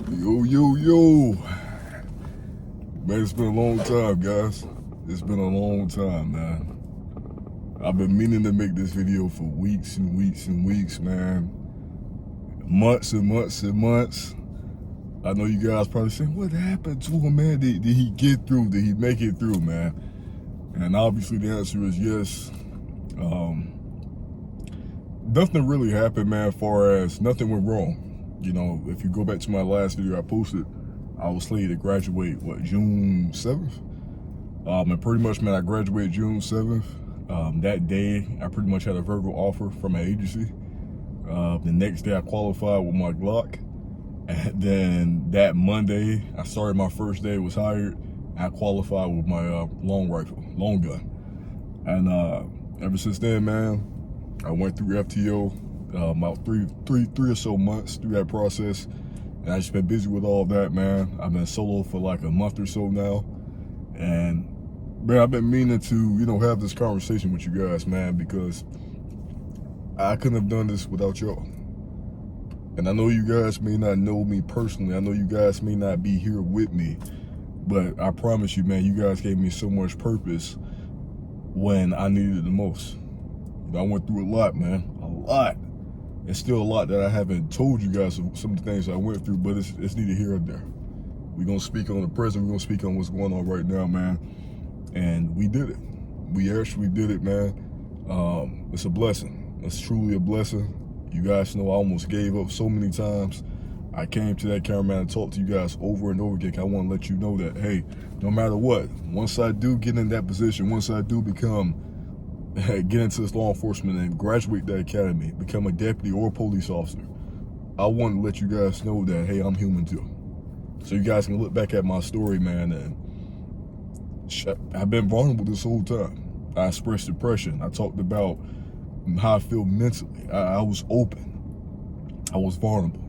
Yo, yo, yo. Man, it's been a long time, guys. It's been a long time, man. I've been meaning to make this video for weeks and weeks and weeks, man. Months and months and months. I know you guys probably saying, what happened to him, man? Did he get through? Did he make it through, man? And obviously the answer is yes. Nothing really happened, man, as far as nothing went wrong. You know, if you go back to my last video I posted, I was slated to graduate, June 7th? And pretty much, man, I graduated June 7th. That day, I pretty much had a verbal offer from an agency. The next day, I qualified with my Glock. And then that Monday, I started my first day, was hired. I qualified with my long gun. And ever since then, man, I went through FTO about three or so months through that process. And I just been busy with all that, man. I've been solo for like a month or so now. And man, I've been meaning to, have this conversation with you guys, man, because I couldn't have done this without y'all. And I know you guys may not know me personally. I know you guys may not be here with me, but I promise you, man, you guys gave me so much purpose when I needed it the most. I went through a lot, man, a lot. It's still a lot that I haven't told you guys of some of the things I went through, but it's neither here or there. We're gonna speak on the present, we're gonna speak on what's going on right now, man. And we did it. We actually did it, man. It's a blessing. It's truly a blessing. You guys know I almost gave up so many times. I came to that cameraman and talked to you guys over and over again. I want to let you know that, hey, no matter what, once I do get in that position, once I do get into this law enforcement and graduate the academy, become a deputy or a police officer, I want to let you guys know that, hey, I'm human too. So you guys can look back at my story, man, and I've been vulnerable this whole time. I expressed depression. I talked about how I feel mentally. I was open. I was vulnerable.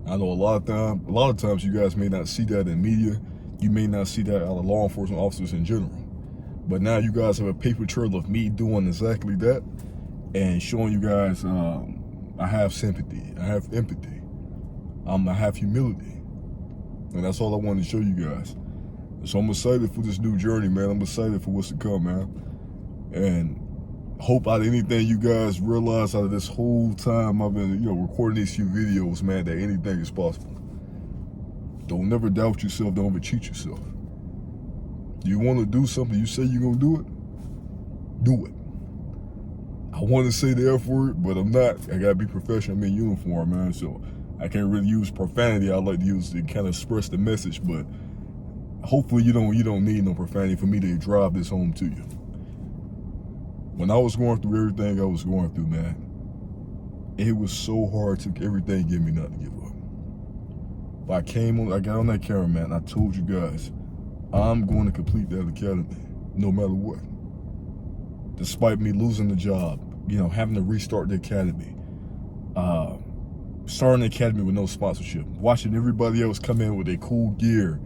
I know a lot of times you guys may not see that in media. You may not see that out of law enforcement officers in general. But now you guys have a paper trail of me doing exactly that and showing you guys I have sympathy, I have empathy, I have humility. And that's all I wanted to show you guys. So I'm excited for this new journey, man. I'm excited for what's to come, man. And hope out of anything you guys realize out of this whole time I've been, recording these few videos, man, that anything is possible. Don't never doubt yourself. Don't ever cheat yourself. You want to do something, you say you're going to do it, do it. I want to say the F word, but I'm not. I got to be professional. I'm in uniform, man, so I can't really use profanity. I like to use to kind of express the message, but hopefully you don't need no profanity for me to drive this home to you. When I was going through everything I was going through, man, it was so hard. Took everything give me not to give up. But I got on that camera, man, I told you guys, I'm going to complete that academy, no matter what. Despite me losing the job, having to restart the academy, starting the academy with no sponsorship, watching everybody else come in with their cool gear,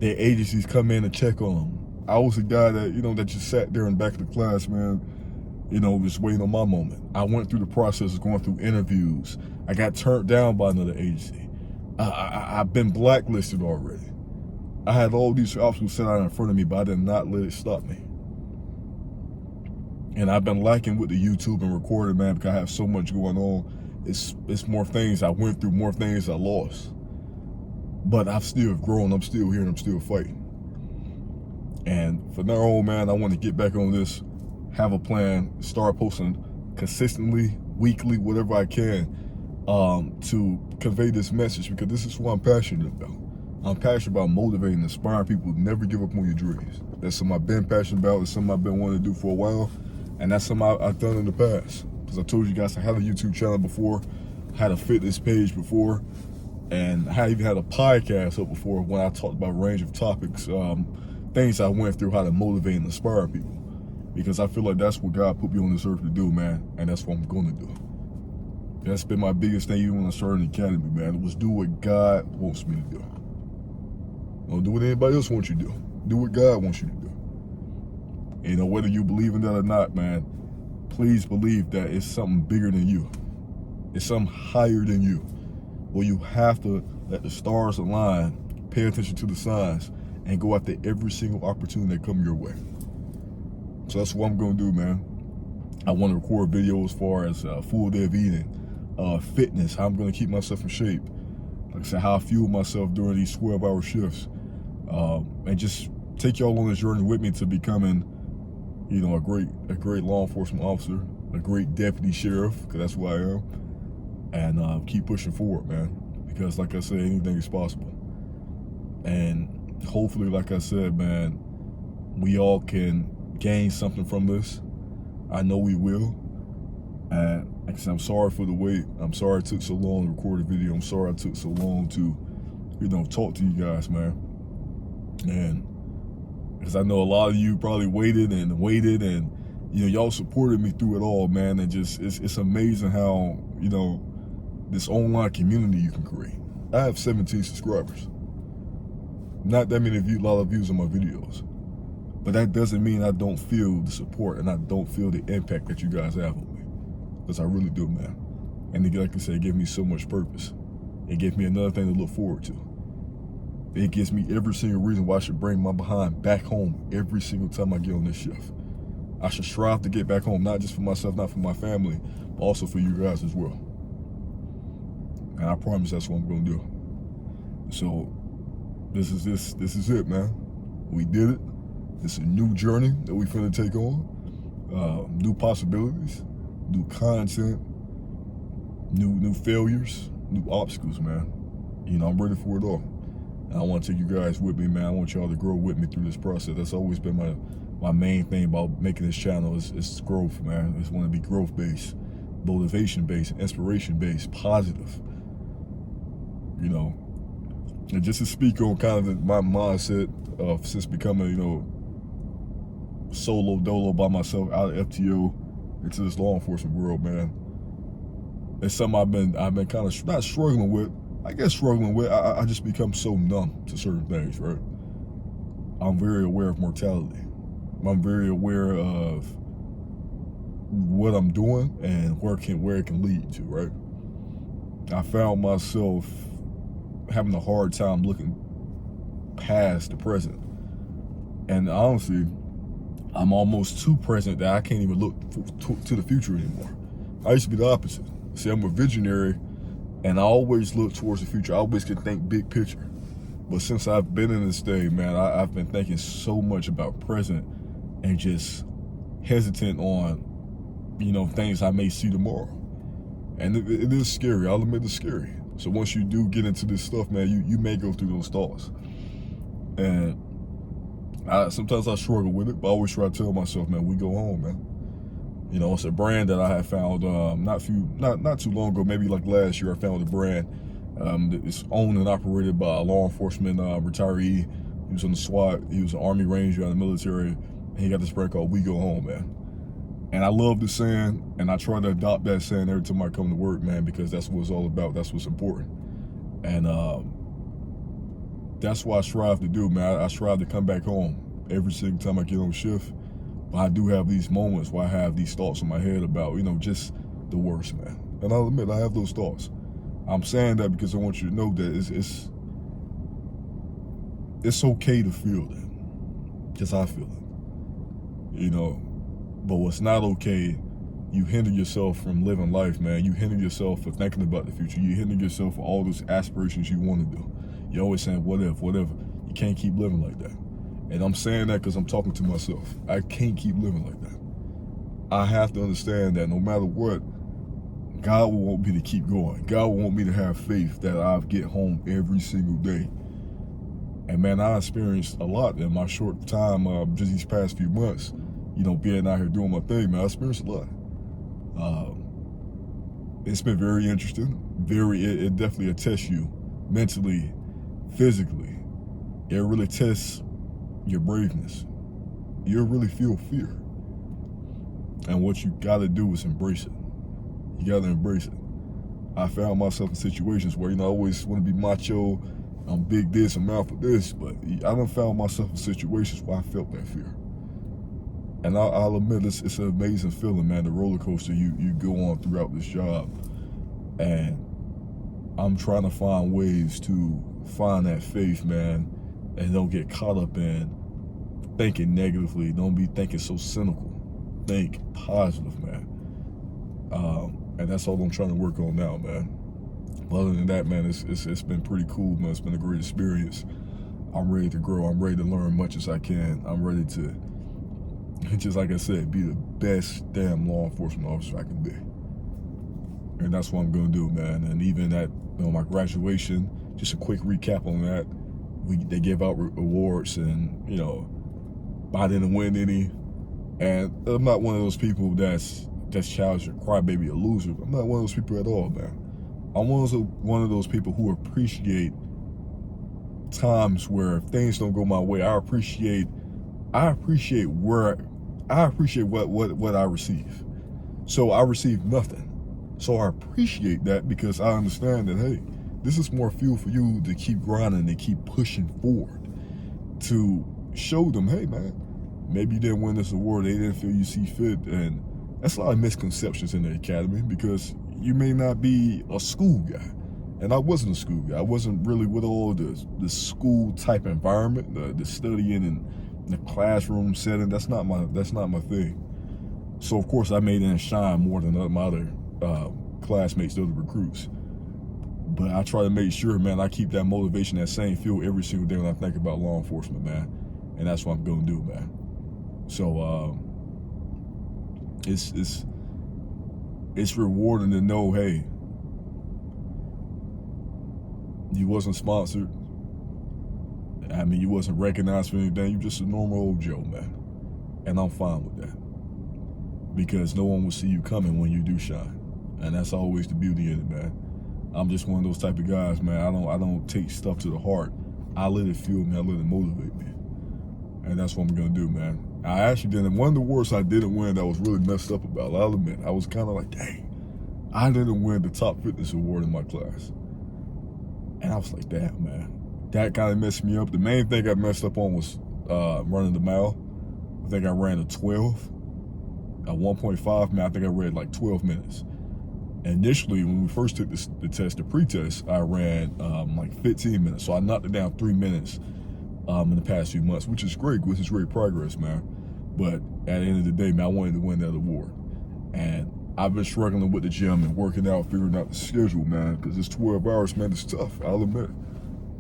their agencies come in and check on them. I was the guy that, that just sat there in the back of the class, man, just waiting on my moment. I went through the process of going through interviews. I got turned down by another agency. I've been blacklisted already. I had all these obstacles set out in front of me, but I did not let it stop me. And I've been lacking with the YouTube and recording, man, because I have so much going on. It's more things I went through, more things I lost. But I've still grown, I'm still here, and I'm still fighting. And from now on, man, I want to get back on this, have a plan, start posting consistently, weekly, whatever I can, to convey this message, because this is what I'm passionate about. I'm passionate about motivating, inspiring people to never give up on your dreams. That's something I've been passionate about. It's something I've been wanting to do for a while. And that's something I've done in the past. Because I told you guys I had a YouTube channel before, had a fitness page before, and I even had a podcast up before when I talked about a range of topics, things I went through, how to motivate and inspire people. Because I feel like that's what God put me on this earth to do, man. And that's what I'm going to do. That's been my biggest thing even when I started the academy, man. It was do what God wants me to do. Don't do what anybody else wants you to do. Do what God wants you to do. Whether you believe in that or not, man, please believe that it's something bigger than you. It's something higher than you. Well, you have to let the stars align, pay attention to the signs, and go after every single opportunity that come your way. So that's what I'm gonna do, man. I want to record videos as far as full day of eating, fitness, how I'm gonna keep myself in shape. Like I said, how I fuel myself during these 12-hour shifts, and just take y'all on this journey with me to becoming, you know, a great law enforcement officer, a great deputy sheriff, because that's who I am, and keep pushing forward, man. Because like I said, anything is possible, and hopefully, like I said, man, we all can gain something from this. I know we will. And like I said, I'm sorry for the wait. I'm sorry it took so long to record a video. I'm sorry I took so long to, you know, talk to you guys, man. And because I know a lot of you probably waited, and you know, y'all supported me through it all, man. And just it's amazing how, you know, this online community you can create. I have 17 subscribers. Not that many a lot of views on my videos. But that doesn't mean I don't feel the support and I don't feel the impact that you guys have on me. Because I really do, man. And like I said, it gives me so much purpose. It gives me another thing to look forward to. It gives me every single reason why I should bring my behind back home every single time I get on this shift. I should strive to get back home, not just for myself, not for my family, but also for you guys as well. And I promise that's what I'm gonna do. So this is it, man. We did it. It's a new journey that we finna take on. New possibilities, new content, new failures, new obstacles, man. You know, I'm ready for it all. And I want to take you guys with me, man. I want y'all to grow with me through this process. That's always been my main thing about making this channel is growth, man. I just want to be growth-based, motivation-based, inspiration-based, positive. You know, and just to speak on kind of my mindset of since becoming, you know, solo dolo by myself out of FTO into this law enforcement world, man. It's something I've been kind of not struggling with. I guess struggling with. I just become so numb to certain things, right? I'm very aware of mortality. I'm very aware of what I'm doing and where it can lead to, right? I found myself having a hard time looking past the present, and honestly, I'm almost too present that I can't even look to the future anymore. I used to be the opposite. See, I'm a visionary, and I always look towards the future. I always can think big picture. But since I've been in this day, man, I've been thinking so much about present and just hesitant on, you know, things I may see tomorrow. And it is scary. I'll admit it's scary. So once you do get into this stuff, man, you may go through those thoughts. And sometimes I struggle with it, but I always try to tell myself, man, we go home, man. You know, it's a brand that I had found not too long ago, maybe like last year. I found a brand. It's owned and operated by a law enforcement retiree. He was on the SWAT. He was an Army Ranger in the military. And he got this brand called "We Go Home," man. And I love the saying, and I try to adopt that saying every time I come to work, man, because that's what it's all about. That's what's important. And that's what I strive to do, man. I strive to come back home every single time I get on shift. But I do have these moments where I have these thoughts in my head about, you know, just the worst, man. And I'll admit, I have those thoughts. I'm saying that because I want you to know that it's okay to feel that. Because I feel it. You know, but what's not okay, you hinder yourself from living life, man. You hinder yourself for thinking about the future. You hinder yourself for all those aspirations you want to do. You're always saying, what if, whatever. You can't keep living like that. And I'm saying that because I'm talking to myself. I can't keep living like that. I have to understand that no matter what, God will want me to keep going. God will want me to have faith that I'll get home every single day. And man, I experienced a lot in my short time, just these past few months, you know, being out here doing my thing, man. I experienced a lot. It's been very interesting. It definitely tests you mentally, physically. It really tests your braveness. You'll really feel fear. And what you gotta do is embrace it. You gotta embrace it. I found myself in situations where, you know, I always want to be macho, I'm big this, I'm out for this, but I done found myself in situations where I felt that fear. And I'll admit, it's an amazing feeling, man, the roller coaster you go on throughout this job. And I'm trying to find ways to find that faith, man, and don't get caught up in thinking negatively. Don't be thinking so cynical. Think positive, man. And that's all I'm trying to work on now, man. But other than that, man, it's been pretty cool, man. It's been a great experience. I'm ready to grow. I'm ready to learn much as I can. I'm ready to, just like I said, be the best damn law enforcement officer I can be. And that's what I'm gonna do, man. And even at my graduation, just a quick recap on that. They give out awards, and I didn't win any. And I'm not one of those people that's childish or crybaby or loser. I'm not one of those people at all, man. I'm one of those people who appreciate times where things don't go my way. I appreciate what I receive. So I receive nothing. So I appreciate that, because I understand that, hey, this is more fuel for you to keep grinding and keep pushing forward, to show them, hey, man, maybe you didn't win this award, they didn't feel you see fit. And that's a lot of misconceptions in the academy, because you may not be a school guy. And I wasn't a school guy. I wasn't really with all the school type environment, the studying and the classroom setting. That's not my thing. So of course I made it shine more than my other classmates, the other recruits. But I try to make sure, man, I keep that motivation, that same fuel every single day when I think about law enforcement, man. And that's what I'm gonna do, man. So it's rewarding to know, hey, you wasn't sponsored. I mean, you wasn't recognized for anything. You just a normal old Joe, man. And I'm fine with that, because no one will see you coming when you do shine. And that's always the beauty of it, man. I'm just one of those type of guys, man. I don't take stuff to the heart. I let it fuel me. I let it motivate me. And that's what I'm gonna do, man. I actually didn't. One of the awards I didn't win that was really messed up about, I'll admit. I was kind of like, dang, I didn't win the top fitness award in my class. And I was like, damn, man. That kind of messed me up. The main thing I messed up on was running the mile. I think I ran a 12. At 1.5, man, I think I ran like 12 minutes. Initially, when we first took the test, the pre-test, I ran like 15 minutes. So I knocked it down 3 minutes in the past few months, which is great progress, man. But at the end of the day, man, I wanted to win that award. And I've been struggling with the gym and working out, figuring out the schedule, man, because it's 12 hours, man. It's tough, I'll admit.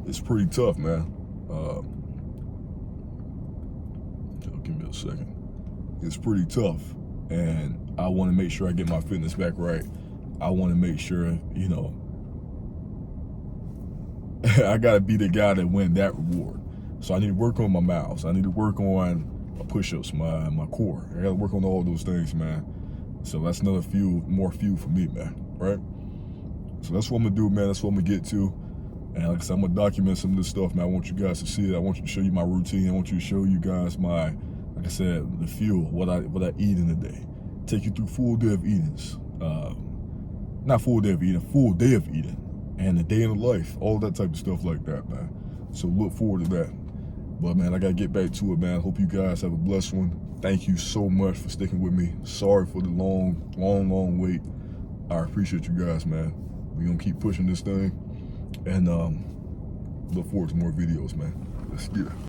It's pretty tough, man. Give me a second. It's pretty tough. And I want to make sure I get my fitness back right. I want to make sure, I got to be the guy that win that reward. So I need to work on my miles. I need to work on my push-ups, my core. I got to work on all those things, man. So that's another more fuel for me, man, right? So that's what I'm going to do, man. That's what I'm going to get to. And like I said, I'm going to document some of this stuff, man. I want you guys to see it. I want you to show you my routine. I want you to show you guys like I said, the fuel, what I eat in a day. Take you through full day of eatings. Not full day of eating, full day of eating. And a day in the life, all that type of stuff like that, man. So look forward to that. But man, I gotta get back to it, man. Hope you guys have a blessed one. Thank you so much for sticking with me. Sorry for the long wait. I appreciate you guys, man. We're gonna keep pushing this thing. And look forward to more videos, man. Let's get it.